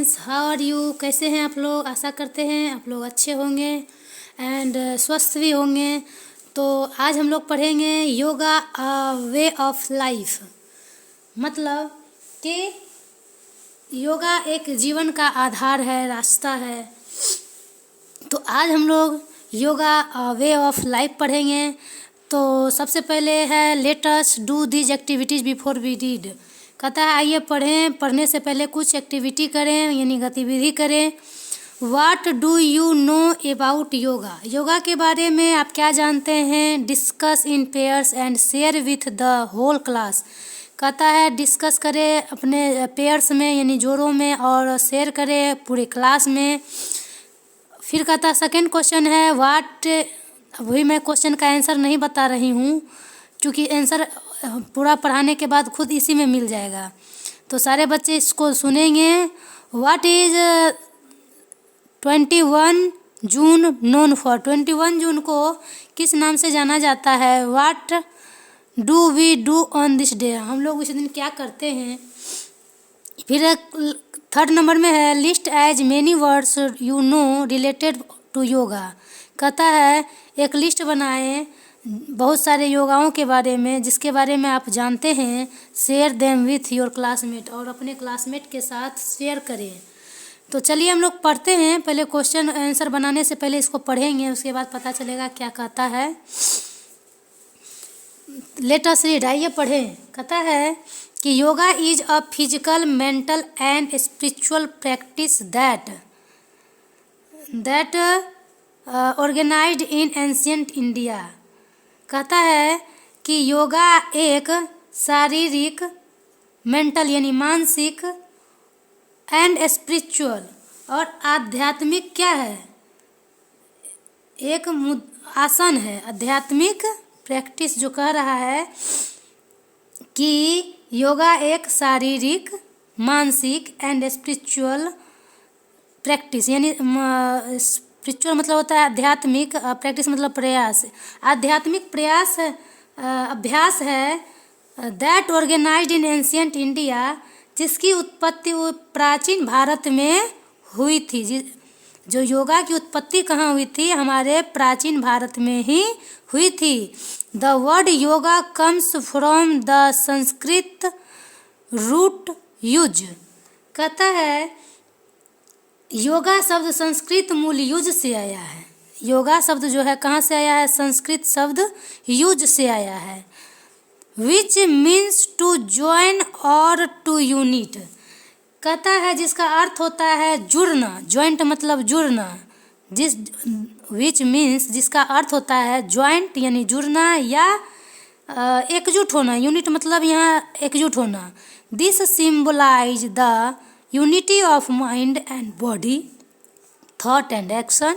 Friends, how are you? कैसे हैं आप लोग? आशा करते हैं आप लोग अच्छे होंगे एंड स्वस्थ भी होंगे। तो आज हम लोग पढ़ेंगे yoga a way of life. मतलब कि योगा एक जीवन का आधार है, रास्ता है। तो आज हम लोग yoga a way of life पढ़ेंगे। तो सबसे पहले है let us do this activities before we read. कहता है आइए पढ़ें, पढ़ने से पहले कुछ एक्टिविटी करें यानी गतिविधि करें। What do you know about yoga? Yoga के बारे में आप क्या जानते हैं? Discuss in pairs and share with the whole class. कहता है डिस्कस करें अपने पेयर्स में यानी जोड़ों में और शेयर करें पूरे क्लास में। फिर कहता है सेकेंड क्वेश्चन है व्हाट। अभी मैं क्वेश्चन का आंसर नहीं बता रही हूँ क्योंकि आंसर पूरा पढ़ाने के बाद खुद इसी में मिल जाएगा। तो सारे बच्चे इसको सुनेंगे। What is 21 June known for? 21 जून को किस नाम से जाना जाता है? What do we do on this day? हम लोग उस दिन क्या करते हैं? फिर थर्ड नंबर में है list as many words you know related to yoga. कहता है एक लिस्ट बनाएं बहुत सारे योगाओं के बारे में जिसके बारे में आप जानते हैं। Share them with your classmate, और अपने क्लासमेट के साथ शेयर करें। तो चलिए हम लोग पढ़ते हैं। पहले क्वेश्चन आंसर बनाने से पहले इसको पढ़ेंगे, उसके बाद पता चलेगा क्या कहता है। लेट अस रीड, आइए पढ़ें। कहता है कि yoga is a physical, mental and spiritual practice that organised in ancient India. कहता है कि योगा एक शारीरिक, मेंटल यानी मानसिक एंड स्पिरिचुअल और आध्यात्मिक क्या है? एक आसन है। आध्यात्मिक प्रैक्टिस जो कह रहा है कि योगा एक शारीरिक, मानसिक एंड स्पिरिचुअल प्रैक्टिस यानी स्पिरिचुअल मतलब होता है आध्यात्मिक, प्रैक्टिस मतलब प्रयास, आध्यात्मिक प्रयास अभ्यास है। That organised in ancient India, जिसकी उत्पत्ति प्राचीन भारत में हुई थी। जो योगा की उत्पत्ति कहाँ हुई थी? हमारे प्राचीन भारत में ही हुई थी। The word yoga comes from the Sanskrit root yuj. कहता है योगा शब्द संस्कृत मूल युज से आया है। योगा शब्द जो है कहाँ से आया है? संस्कृत शब्द युज से आया है। विच मीन्स टू ज्वाइन और टू यूनिट। कहता है जिसका अर्थ होता है जुड़ना। ज्वाइंट मतलब जुड़ना। विच मीन्स जिसका अर्थ होता है ज्वाइंट यानी जुड़ना या एकजुट होना। यूनिट मतलब यहाँ एकजुट होना। This symbolise the unity of mind and body, thought and action,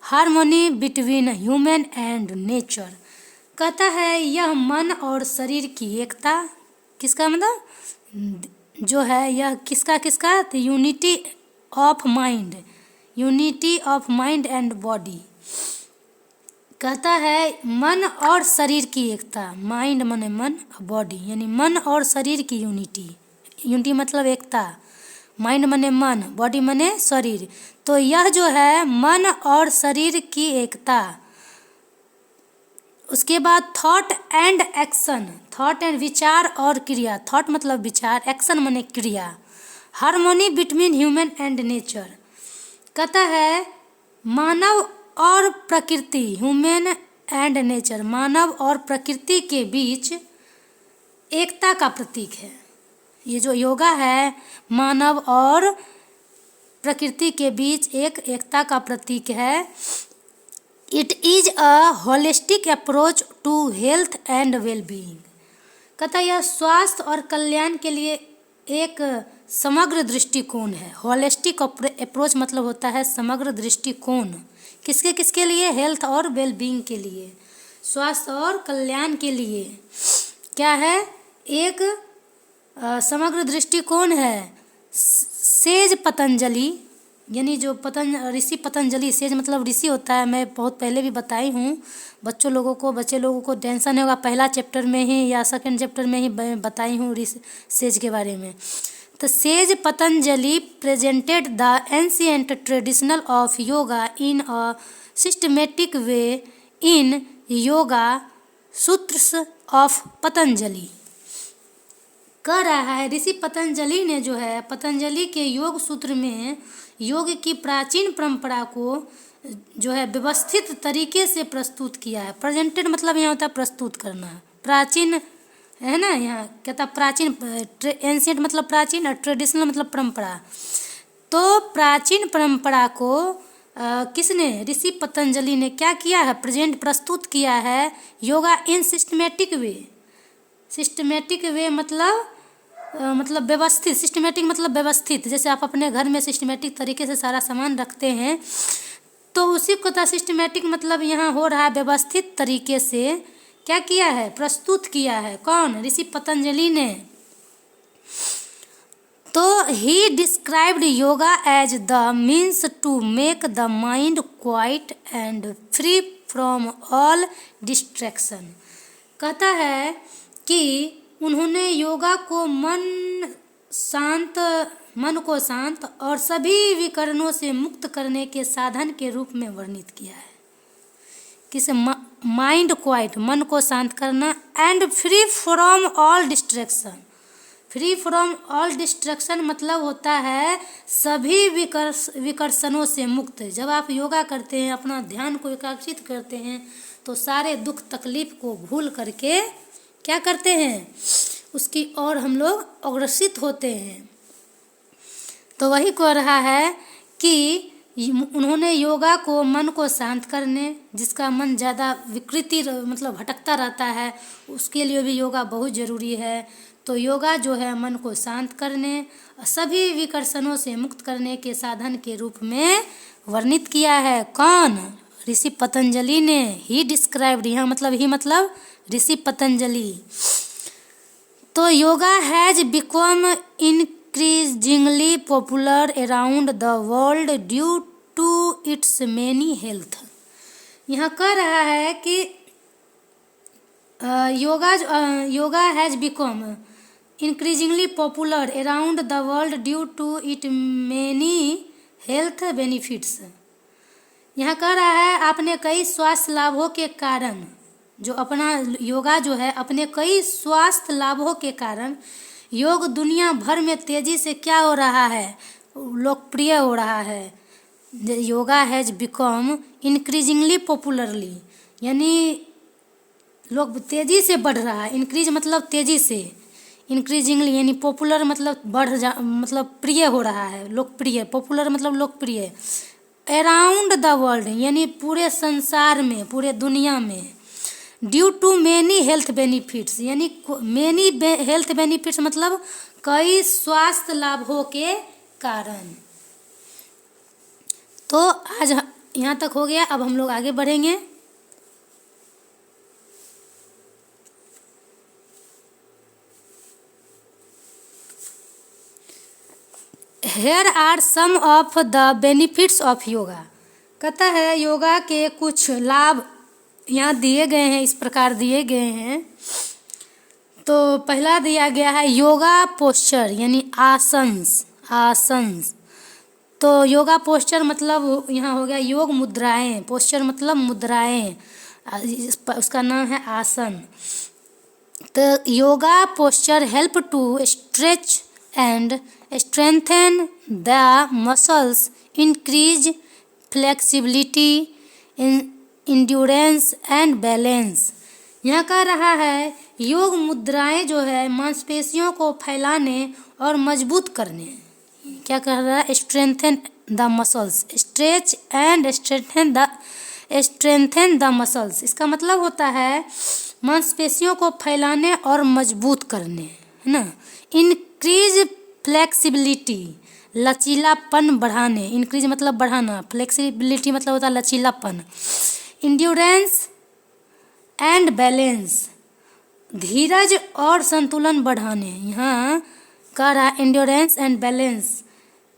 harmony between human and nature. कहता है यह मन और शरीर की एकता, किसका मतलब जो है यह किसका unity of mind, unity of mind and body. कहता है मन और शरीर की एकता, माइंड मने मन, बॉडी यानी मन और शरीर की यूनिटी। यूनिटी मतलब एकता, माइंड मने मन, बॉडी मने शरीर। तो यह जो है मन और शरीर की एकता। उसके बाद thought and action, thought and विचार और क्रिया। थॉट मतलब विचार, एक्शन मने क्रिया। Harmony between human and nature. कहता है मानव और प्रकृति, ह्यूमन एंड नेचर, मानव और प्रकृति के बीच एकता का प्रतीक है। ये जो योगा है मानव और प्रकृति के बीच एक एकता का प्रतीक है। It is a holistic approach to health and wellbeing. कहता है यह स्वास्थ्य और कल्याण के लिए एक समग्र दृष्टिकोण है। होलिस्टिक अप्रोच मतलब होता है समग्र दृष्टिकोण। किसके किसके लिए? हेल्थ और वेलबीइंग के लिए, स्वास्थ्य और कल्याण के लिए क्या है? एक समग्र दृष्टिकोण है। सेज पतंजलि यानी जो ऋषि पतंजलि, सेज मतलब ऋषि होता है। मैं बहुत पहले भी बताई हूँ बच्चे लोगों को टेंशन होगा, पहला चैप्टर में ही या सेकंड चैप्टर में ही बताई हूँ सेज के बारे में। The sage Patanjali presented the ancient tradition of yoga in a systematic way in Yoga Sutras of Patanjali. कह रहा है ऋषि पतंजलि ने जो है पतंजलि के योग सूत्र में योग की प्राचीन परंपरा को जो है व्यवस्थित तरीके से प्रस्तुत किया है। प्रेजेंटेड मतलब यहाँ होता है प्रस्तुत करना, प्राचीन है ना, यहाँ कहता प्राचीन, एंशिएंट मतलब प्राचीन और ट्रेडिशनल मतलब परंपरा। तो प्राचीन परंपरा को किसने, ऋषि पतंजलि ने क्या किया है, प्रेजेंट प्रस्तुत किया है योगा इन सिस्टमेटिक वे। सिस्टमेटिक वे मतलब व्यवस्थित, सिस्टमेटिक मतलब व्यवस्थित, जैसे आप अपने घर में सिस्टमेटिक तरीके से सारा सामान रखते हैं तो उसी को था सिस्टमेटिक मतलब यहाँ हो रहा है व्यवस्थित तरीके से क्या किया है, प्रस्तुत किया है। कौन, ऋषि पतंजलि ने। तो he described yoga as the means to make the mind quiet and free from all distraction. कहता है कि उन्होंने योगा को मन को शांत और सभी विकरणों से मुक्त करने के साधन के रूप में वर्णित किया है। किसे, माइंड क्वाइट, मन को शांत करना, and free from all distraction. Free from all distraction मतलब होता है सभी विकर्षणों से मुक्त। जब आप योगा करते हैं, अपना ध्यान को एकाग्रित करते हैं तो सारे दुख तकलीफ को भूल करके क्या करते हैं, उसकी ओर हम लोग अग्रसित होते हैं। तो वही कह रहा है कि उन्होंने योगा को मन को शांत करने, जिसका मन ज़्यादा विकृति मतलब भटकता रहता है, उसके लिए भी योगा बहुत ज़रूरी है। तो योगा जो है मन को शांत करने, सभी विकर्षणों से मुक्त करने के साधन के रूप में वर्णित किया है। कौन, ऋषि पतंजलि ने। ही डिस्क्राइब्ड, यहाँ मतलब ही मतलब ऋषि पतंजलि। तो yoga has become increasingly popular around the world due to its many health। यहाँ कह रहा है कि yoga has become increasingly popular around the world due to its many health benefits। यहाँ कह रहा है आपने कई स्वास्थ्य लाभों के कारण, जो अपना योगा जो है अपने कई स्वास्थ्य लाभों के कारण योग दुनिया भर में तेजी से क्या हो रहा है, लोकप्रिय हो रहा है। Yoga has become increasingly popularly, यानी लोग तेजी से बढ़ रहा है। इंक्रीज मतलब तेजी से, इंक्रीजिंगली यानी पॉपुलर मतलब मतलब प्रिय हो रहा है, लोकप्रिय। पॉपुलर मतलब लोकप्रिय। अराउंड द वर्ल्ड यानी पूरे संसार में, पूरे दुनिया में। Due to many health benefits, यानी मैनी हेल्थ बेनिफिट्स मतलब कई स्वास्थ्य लाभों के कारण। तो आज यहाँ तक हो गया, अब हम लोग आगे बढ़ेंगे। Here are some of the benefits of yoga. कहता है योगा के कुछ लाभ यहाँ दिए गए हैं, इस प्रकार दिए गए हैं। तो पहला दिया गया है योगा पोस्चर यानी आसन्स। तो योगा पोस्चर मतलब यहाँ हो गया योग मुद्राएं, पोस्चर मतलब मुद्राएं, उसका नाम है आसन। तो yoga posture help to stretch and strengthen the muscles, increase flexibility, endurance and balance. यहाँ कह रहा है योग मुद्राएं जो है मांसपेशियों को फैलाने और मजबूत करने। क्या कह रहा है, strengthen the muscles, stretch and strengthen the muscles. इसका मतलब होता है मांसपेशियों को फैलाने और मजबूत करने, है ना। इंक्रीज फ्लेक्सिबिलिटी, लचीलापन बढ़ाने। इंक्रीज मतलब बढ़ाना, फ्लेक्सिबिलिटी मतलब होता है लचीलापन। इंड्योरेंस एंड बैलेंस, धीरज और संतुलन बढ़ाने। यहाँ कह रहा है इंड्योरेंस एंड बैलेंस।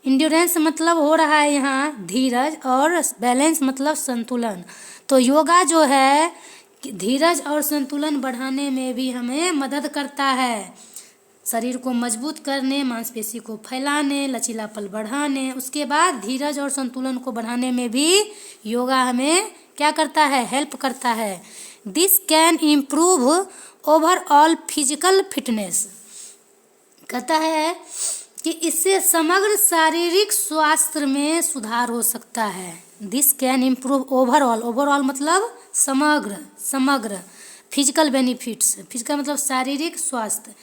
इंड्योरेंस मतलब हो रहा है यहाँ धीरज, और बैलेंस मतलब संतुलन। तो योगा जो है धीरज और संतुलन बढ़ाने में भी हमें मदद करता है। शरीर को मजबूत करने, मांसपेशी को फैलाने, लचीलापन बढ़ाने, उसके बाद धीरज और संतुलन को बढ़ाने में भी योगा हमें क्या करता है, हेल्प करता है। This can improve overall physical fitness. कहता है कि इससे समग्र शारीरिक स्वास्थ्य में सुधार हो सकता है। दिस कैन इम्प्रूव ओवरऑल मतलब समग्र फिजिकल बेनिफिट्स, फिजिकल मतलब शारीरिक स्वास्थ्य,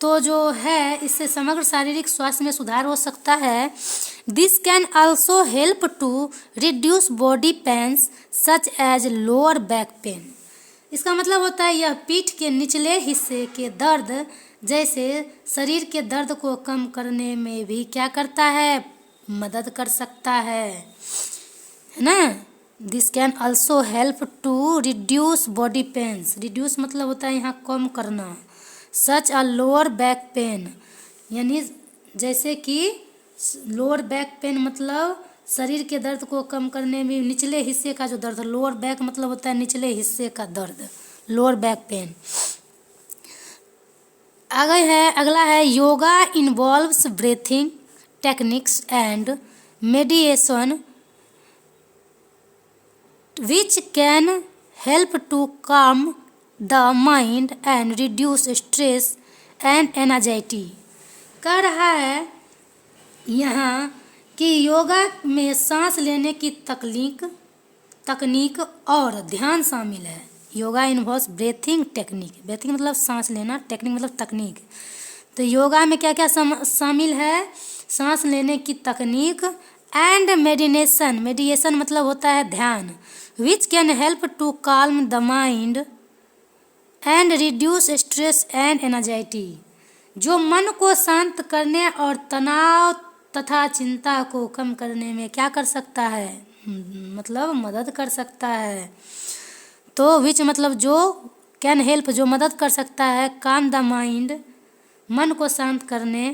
तो जो है इससे समग्र शारीरिक स्वास्थ्य में सुधार हो सकता है। This can also help to reduce body pains such as lower back pain. इसका मतलब होता है यह पीठ के निचले हिस्से के दर्द जैसे शरीर के दर्द को कम करने में भी क्या करता है, मदद कर सकता है ना। This can also help to reduce body pains, reduce मतलब होता है यहाँ कम करना, such a lower back pain, यानी जैसे कि लोअर बैक पेन मतलब शरीर के दर्द को कम करने में, निचले हिस्से का जो दर्द, लोअर बैक मतलब होता है निचले हिस्से का दर्द, लोअर बैक पेन। अगला है yoga involves breathing techniques and meditation which can help to calm the mind and reduce stress and anxiety। कह रहा है यहाँ कि योगा में सांस लेने की तकनीक और ध्यान शामिल है। योगा इन्वॉल्व्स ब्रीथिंग टेक्निक मतलब सांस लेना, टेक्निक मतलब तकनीक। तो योगा में क्या क्या शामिल है, सांस लेने की तकनीक एंड मेडिटेशन मतलब होता है ध्यान, which can help to calm the mind and reduce stress and anxiety, जो मन को शांत करने और तनाव तथा चिंता को कम करने में क्या कर सकता है, मतलब मदद कर सकता है। तो which मतलब जो, can help जो मदद कर सकता है, calm the mind मन को शांत करने,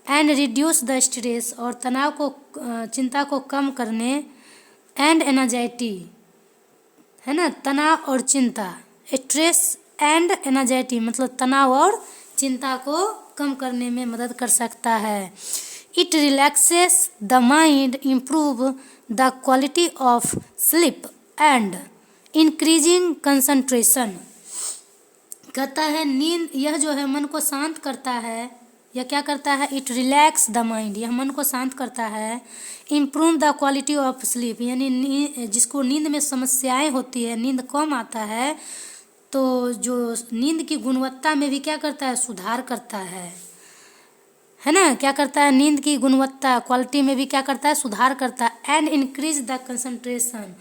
एंड रिड्यूस द स्ट्रेस और तनाव को, चिंता को कम करने, एंड एनाजाइटी है ना, तनाव और चिंता, स्ट्रेस एंड एनाजाइटी मतलब तनाव और चिंता को कम करने में मदद कर सकता है। It relaxes the mind, improve the quality of sleep and increasing concentration. कहता है नींद, यह जो है मन को शांत करता है, यह क्या करता है, इट रिलैक्स द माइंड, यह मन को शांत करता है। Improve the quality of sleep, यानी जिसको नींद में समस्याएं होती है, नींद कम आता है, तो जो नींद की गुणवत्ता में भी क्या करता है, सुधार करता है ना, क्या करता है, नींद की गुणवत्ता क्वालिटी में भी क्या करता है, सुधार करता है। एंड इंक्रीज द कंसंट्रेशन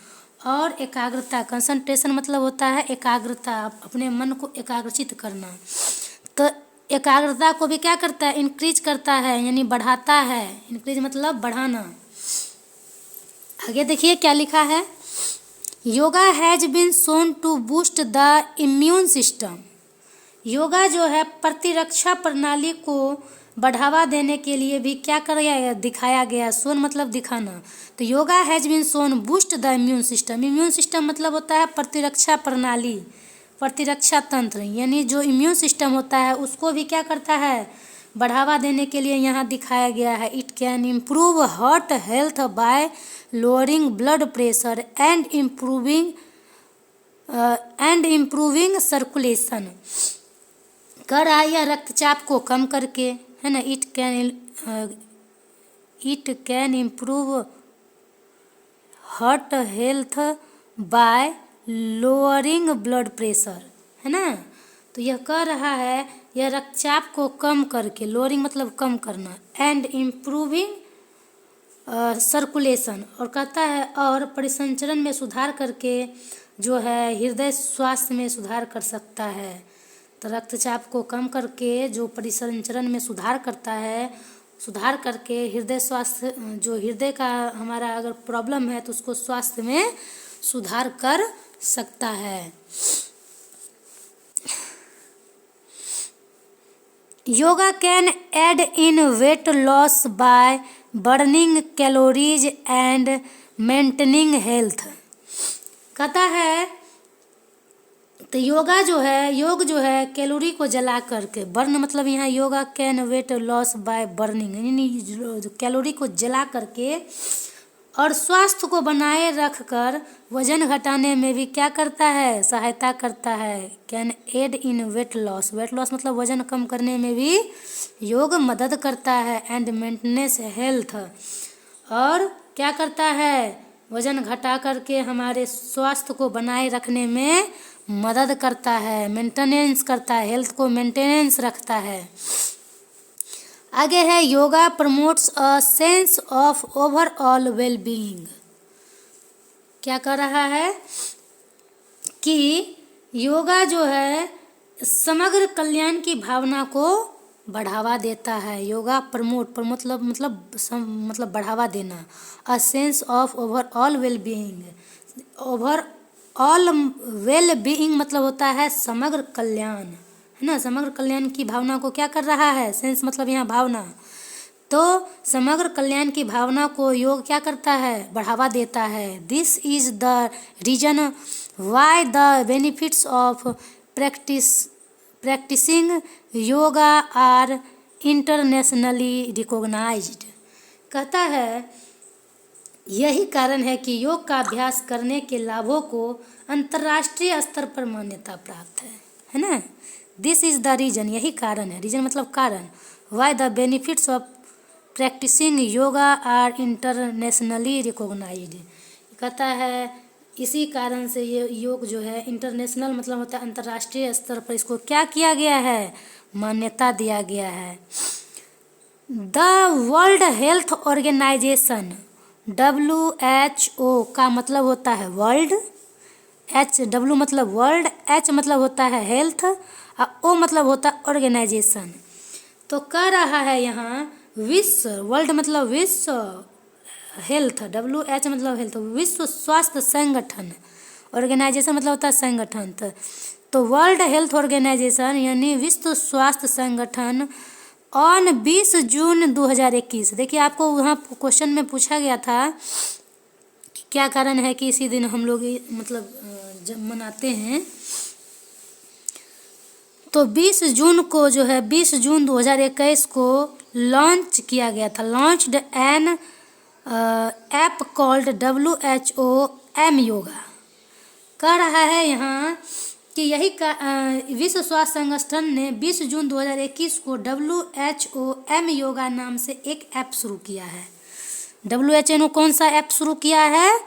और एकाग्रता, कंसंट्रेशन मतलब होता है एकाग्रता, अपने मन को एकाग्रचित करना, तो एकाग्रता को भी क्या करता है, इंक्रीज करता है यानी बढ़ाता है, इंक्रीज मतलब बढ़ाना। आगे देखिए क्या लिखा है, yoga has been shown to boost the immune system. Yoga जो है प्रतिरक्षा प्रणाली को बढ़ावा देने के लिए भी क्या कर दिखाया गया, शोन मतलब दिखाना। तो yoga has been shown boost the immune system, immune system मतलब होता है प्रतिरक्षा प्रणाली, प्रतिरक्षा तंत्र, यानी जो इम्यून सिस्टम होता है उसको भी क्या करता है, बढ़ावा देने के लिए यहाँ दिखाया गया है। It can improve heart health bye lowering blood pressure and improving circulation. कर रहा है यह रक्तचाप को कम करके, है ना, it can improve heart health bye lowering blood pressure, है ना। तो यह कह रहा है यह रक्तचाप को कम करके, लोअरिंग मतलब कम करना, एंड इम्प्रूविंग सर्कुलेशन, और कहता है और परिसंचरण में सुधार करके जो है हृदय स्वास्थ्य में सुधार कर सकता है। तो रक्तचाप को कम करके जो परिसंचरण में सुधार करता है, सुधार करके हृदय स्वास्थ्य, जो हृदय का हमारा अगर प्रॉब्लम है तो उसको स्वास्थ्य में सुधार कर सकता है। Yoga can aid in weight loss by burning calories and maintaining health. कहता है तो योग जो है कैलोरी को जला करके, बर्न मतलब यहाँ yoga can wait loss by burning, यानी जो कैलोरी को जला करके और स्वास्थ्य को बनाए रखकर वजन घटाने में भी क्या करता है, सहायता करता है। Can aid in weight loss, weight loss मतलब वजन कम करने में भी योग मदद करता है। एंड मेंटेनेंस हेल्थ, और क्या करता है, वजन घटा करके हमारे स्वास्थ्य को बनाए रखने में मदद करता है, मेंटेनेंस करता है, हेल्थ को मेंटेनेंस रखता है। आगे है yoga promotes a sense of overall wellbeing. क्या कर रहा है कि योगा जो है समग्र कल्याण की भावना को बढ़ावा देता है। योगा प्रमोट मतलब बढ़ावा देना। A sense of overall wellbeing, overall wellbeing मतलब होता है समग्र कल्याण, है ना। समग्र कल्याण की भावना को क्या कर रहा है, सेंस मतलब यहाँ भावना, तो समग्र कल्याण की भावना को योग क्या करता है, बढ़ावा देता है। This is the reason why the benefits of practising yoga are internationally recognised. कहता है यही कारण है कि योग का अभ्यास करने के लाभों को अंतर्राष्ट्रीय स्तर पर मान्यता प्राप्त है ना। दिस इज द रीजन, यही कारण है, रीजन मतलब कारण, why the benefits of practising yoga are internationally recognised. कहता है इसी कारण से ये योग जो है इंटरनेशनल मतलब होता है अंतर्राष्ट्रीय स्तर पर इसको क्या किया गया है, मान्यता दिया गया है। The world health organisation WHO का मतलब होता है वर्ल्ड, W मतलब वर्ल्ड, H मतलब होता है हेल्थ, और O मतलब होता है ऑर्गेनाइजेशन। तो कह रहा है यहाँ विश्व, वर्ल्ड मतलब विश्व, हेल्थ WHO मतलब हेल्थ, विश्व स्वास्थ्य संगठन, ऑर्गेनाइजेशन मतलब होता है संगठन। तो वर्ल्ड हेल्थ ऑर्गेनाइजेशन यानी विश्व स्वास्थ्य संगठन ऑन 20 जून 2021, देखिए आपको वहाँ क्वेश्चन में पूछा गया था कि क्या कारण है कि इसी दिन हम लोग जब मनाते हैं, तो 20 जून को जो है 20 जून 2021 को लॉन्च किया गया था, launched N app called WHO M yoga. कह रहा है यहाँ कि यही का विश्व स्वास्थ्य संगठन ने 20 जून 2021 को WHO M योगा नाम से एक ऐप शुरू किया है। WHO ने कौन सा ऐप शुरू किया है,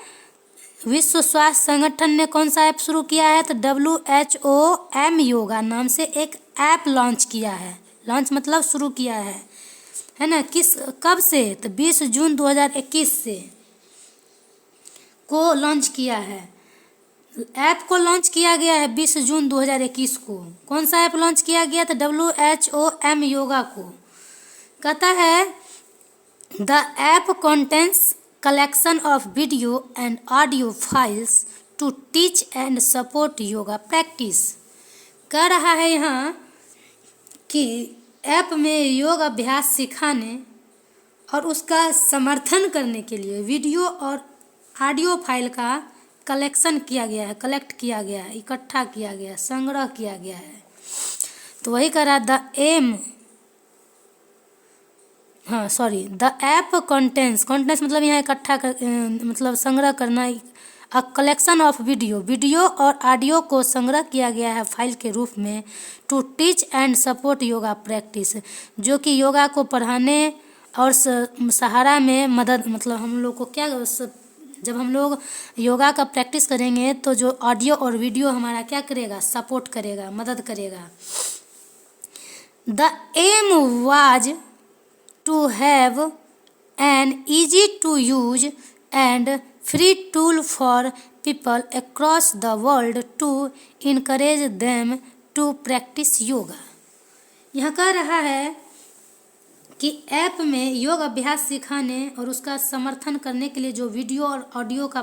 विश्व स्वास्थ्य संगठन ने कौन सा ऐप शुरू किया है, तो WHO M योगा नाम से एक ऐप लॉन्च किया है। लॉन्च मतलब शुरू किया है ना। कब से, तो 20 जून 2021 से को लॉन्च किया है। ऐप को लॉन्च किया गया है 20 जून 2021 को। कौन सा ऐप लॉन्च किया गया, तो WHO M योगा को। कहता है the app contains collection of video and audio files to teach and support yoga practice. कह रहा है यहाँ कि ऐप में योग अभ्यास सिखाने और उसका समर्थन करने के लिए वीडियो और ऑडियो फाइल का कलेक्शन किया गया है, कलेक्ट किया गया है, इकट्ठा किया गया है, संग्रह किया गया है। तो वही कह रहा द ऐप कंटेंट्स मतलब यहाँ इकट्ठा मतलब संग्रह करना, अ कलेक्शन ऑफ वीडियो और ऑडियो को संग्रह किया गया है फाइल के रूप में, to teach and support yoga practice, जो कि योगा को पढ़ाने और सहारा में मदद, मतलब हम लोग को क्या, जब हम लोग योगा का प्रैक्टिस करेंगे तो जो ऑडियो और वीडियो हमारा क्या करेगा, सपोर्ट करेगा, मदद करेगा। The aim was to have an easy to use and free tool for people across the world to encourage them to practise yoga. यह कह रहा है कि ऐप में योग अभ्यास सिखाने और उसका समर्थन करने के लिए जो वीडियो और ऑडियो का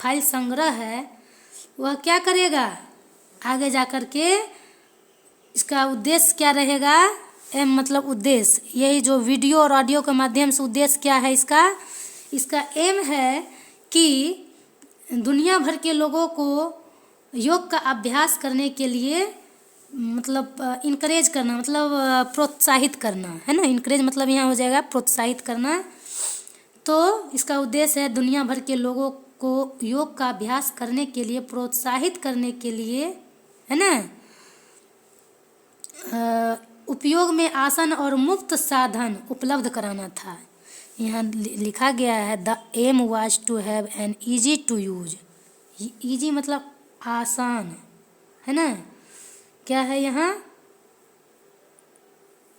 फाइल संग्रह है वह क्या करेगा, आगे जाकर के इसका उद्देश्य क्या रहेगा, एम मतलब उद्देश्य, यही जो वीडियो और ऑडियो के माध्यम से उद्देश्य क्या है इसका एम है कि दुनिया भर के लोगों को योग का अभ्यास करने के लिए मतलब इनकरेज करना, मतलब प्रोत्साहित करना, है ना। इनकरेज मतलब यहाँ हो जाएगा प्रोत्साहित करना। तो इसका उद्देश्य है दुनिया भर के लोगों को योग का अभ्यास करने के लिए प्रोत्साहित करने के लिए, है ना, उपयोग में आसान और मुफ्त साधन उपलब्ध कराना था। यहाँ लिखा गया है the aim was to have an easy to use. Easy मतलब आसान, है ना। क्या है यहाँ,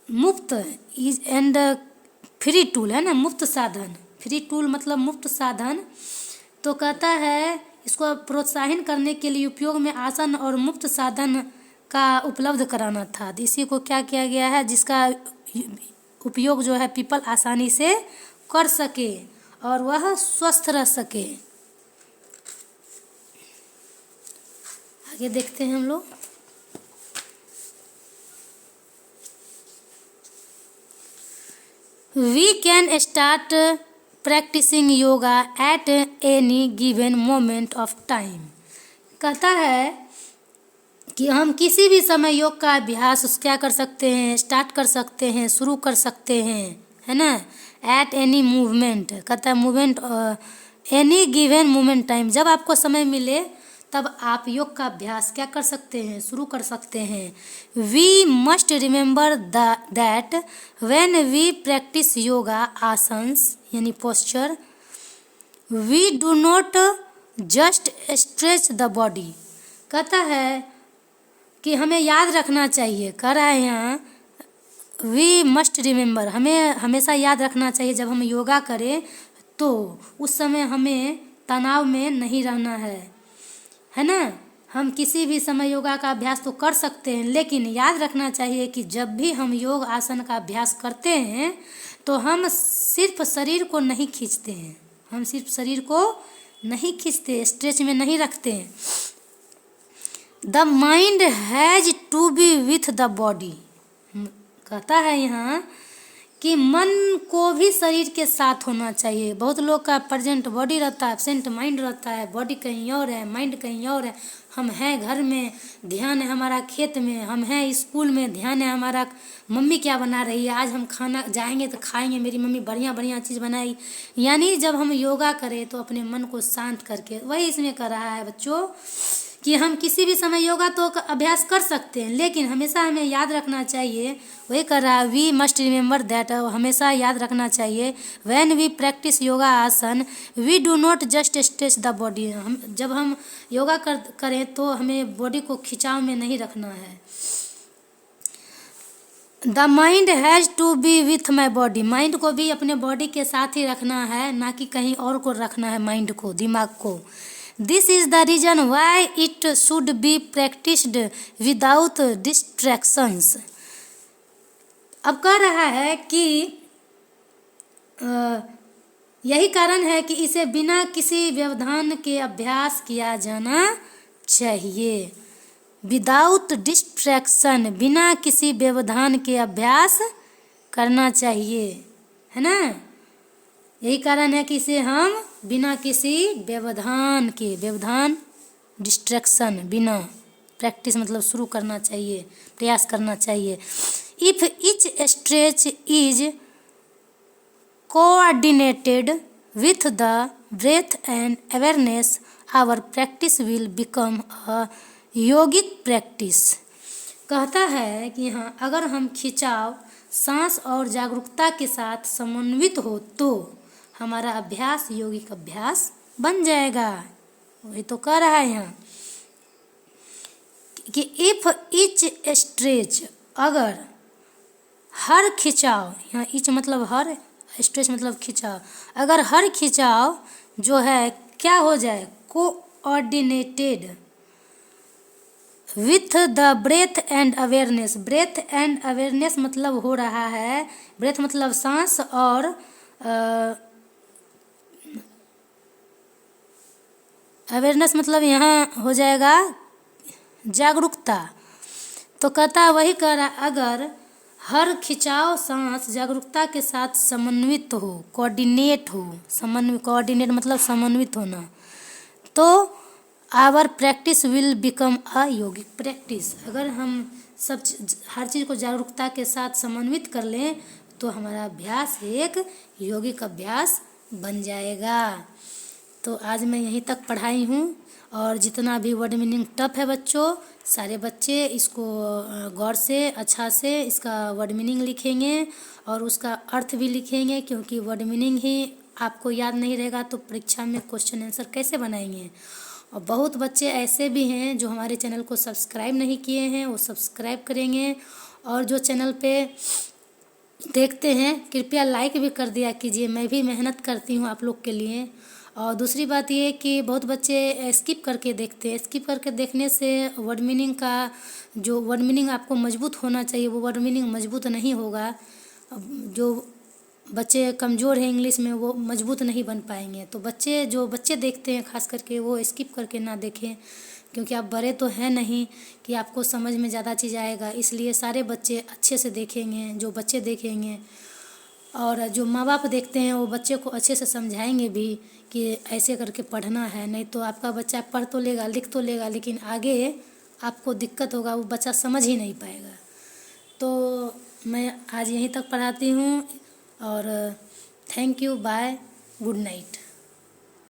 मुफ्त इज एंड फ्री टूल, है ना, मुफ्त साधन। फ्री टूल मतलब मुफ्त साधन। तो कहता है इसको प्रोत्साहन करने के लिए उपयोग में आसान और मुफ्त साधन का उपलब्ध कराना था। तो इसी को क्या किया गया है, जिसका उपयोग जो है पीपल आसानी से कर सके और वह स्वस्थ रह सके। आगे देखते हैं हम लोग। We can start practising yoga at any given moment of time. कहता है कि हम किसी भी समय योग का अभ्यास क्या कर सकते हैं, स्टार्ट कर सकते हैं, शुरू कर सकते हैं, है ना। एट एनी मूवमेंट, कहता है movement, any given moment time, जब आपको समय मिले तब आप योग का अभ्यास क्या कर सकते हैं, शुरू कर सकते हैं। We must remember that when we practice yoga asanas यानी posture, we do not just stretch the body. कहता है कि हमें याद रखना चाहिए, कह रहा है यहाँ वी मस्ट रिमेंबर, हमें हमेशा याद रखना चाहिए जब हम योगा करें तो उस समय हमें तनाव में नहीं रहना है ना। हम किसी भी समय योगा का अभ्यास तो कर सकते हैं, लेकिन याद रखना चाहिए कि जब भी हम योग आसन का अभ्यास करते हैं तो हम सिर्फ शरीर को नहीं खींचते हैं, हम सिर्फ शरीर को नहीं खींचते, स्ट्रेच में नहीं रखते हैं। The mind has to be with the body. कहता है यहाँ कि मन को भी शरीर के साथ होना चाहिए। बहुत लोग का प्रेजेंट बॉडी रहता है, एब्सेंट माइंड रहता है, बॉडी कहीं और है, माइंड कहीं और है। हम हैं घर में, ध्यान है हमारा खेत में, हम हैं स्कूल में, ध्यान है हमारा मम्मी क्या बना रही है, आज हम खाना जाएंगे तो खाएंगे, मेरी मम्मी बढ़िया बढ़िया चीज़ बनाई। यानी जब हम योगा करें तो अपने मन को शांत करके, वही इसमें कर रहा है बच्चों कि हम किसी भी समय योगा तो अभ्यास कर सकते हैं, लेकिन हमेशा हमें याद रखना चाहिए, वही कर रहा है वी मस्ट रिमेंबर दैट, हमेशा याद रखना चाहिए when we practice yoga asana we do not just stretch the body. जब हम योगा करें तो हमें बॉडी को खिंचाव में नहीं रखना है। The mind has to be with my body, mind को भी अपने बॉडी के साथ ही रखना है, ना कि कहीं और को रखना है माइंड को, दिमाग को। This is the reason why it should be practised without distractions. अब कह रहा है कि यही कारण है कि इसे बिना किसी व्यवधान के अभ्यास किया जाना चाहिए। विदाउट डिस्ट्रैक्शन, बिना किसी व्यवधान के अभ्यास करना चाहिए, है ना। यही कारण है कि इसे हम बिना किसी व्यवधान के, व्यवधान डिस्ट्रैक्शन, बिना, प्रैक्टिस मतलब शुरू करना चाहिए, प्रयास करना चाहिए। If each stretch is coordinated with the breath and awareness our practice will become a yogic practice. कहता है कि हाँ, अगर हम खिंचाव, सांस और जागरूकता के साथ समन्वित हो तो हमारा अभ्यास योगिक अभ्यास बन जाएगा। वही तो कह रहा है यहाँ कि इफ ईच स्ट्रेच, अगर हर खिंचाव, यहाँ ईच मतलब हर, स्ट्रेच मतलब खिंचाव, अगर हर खिंचाव जो है क्या हो जाए, coordinated with the breath and awareness. Breath and awareness मतलब हो रहा है, ब्रेथ मतलब सांस और अवेयरनेस मतलब यहाँ हो जाएगा जागरूकता। तो कहता है वही कह रहा, अगर हर खिंचाव सांस जागरूकता के साथ समन्वित हो, कोऑर्डिनेट हो, कोऑर्डिनेट मतलब समन्वित होना, तो our practice will become a yogic practice. अगर हम हर चीज़ को जागरूकता के साथ समन्वित कर लें तो हमारा अभ्यास एक योगिक अभ्यास बन जाएगा। तो आज मैं यहीं तक पढ़ाई हूँ, और जितना भी वर्ड मीनिंग टफ है बच्चों, सारे बच्चे इसको गौर से अच्छा से इसका वर्ड मीनिंग लिखेंगे और उसका अर्थ भी लिखेंगे, क्योंकि वर्ड मीनिंग ही आपको याद नहीं रहेगा तो परीक्षा में क्वेश्चन आंसर कैसे बनाएंगे। और बहुत बच्चे ऐसे भी हैं जो हमारे चैनल को सब्सक्राइब नहीं किए हैं, वो सब्सक्राइब करेंगे, और जो चैनल पे देखते हैं कृपया लाइक भी कर दिया कीजिए। मैं भी मेहनत करती हूँ आप लोग के लिए। और दूसरी बात ये कि बहुत बच्चे स्किप करके देखते हैं। स्किप करके देखने से वर्ड मीनिंग का जो वर्ड मीनिंग आपको मजबूत होना चाहिए वो वर्ड मीनिंग मजबूत नहीं होगा। जो बच्चे कमज़ोर हैं इंग्लिश में वो मजबूत नहीं बन पाएंगे। तो जो बच्चे देखते हैं खास करके वो स्किप करके ना देखें, क्योंकि आप बड़े तो हैं नहीं कि आपको समझ में ज़्यादा चीज़ आएगा। इसलिए सारे बच्चे अच्छे से देखेंगे, जो बच्चे देखेंगे, और जो माँ बाप देखते हैं वो बच्चे को अच्छे से समझाएंगे भी कि ऐसे करके पढ़ना है। नहीं तो आपका बच्चा पढ़ तो लेगा, लिख तो लेगा, लेकिन आगे आपको दिक्कत होगा, वो बच्चा समझ ही नहीं पाएगा। तो मैं आज यहीं तक पढ़ाती हूँ, और thank you, bye, good night.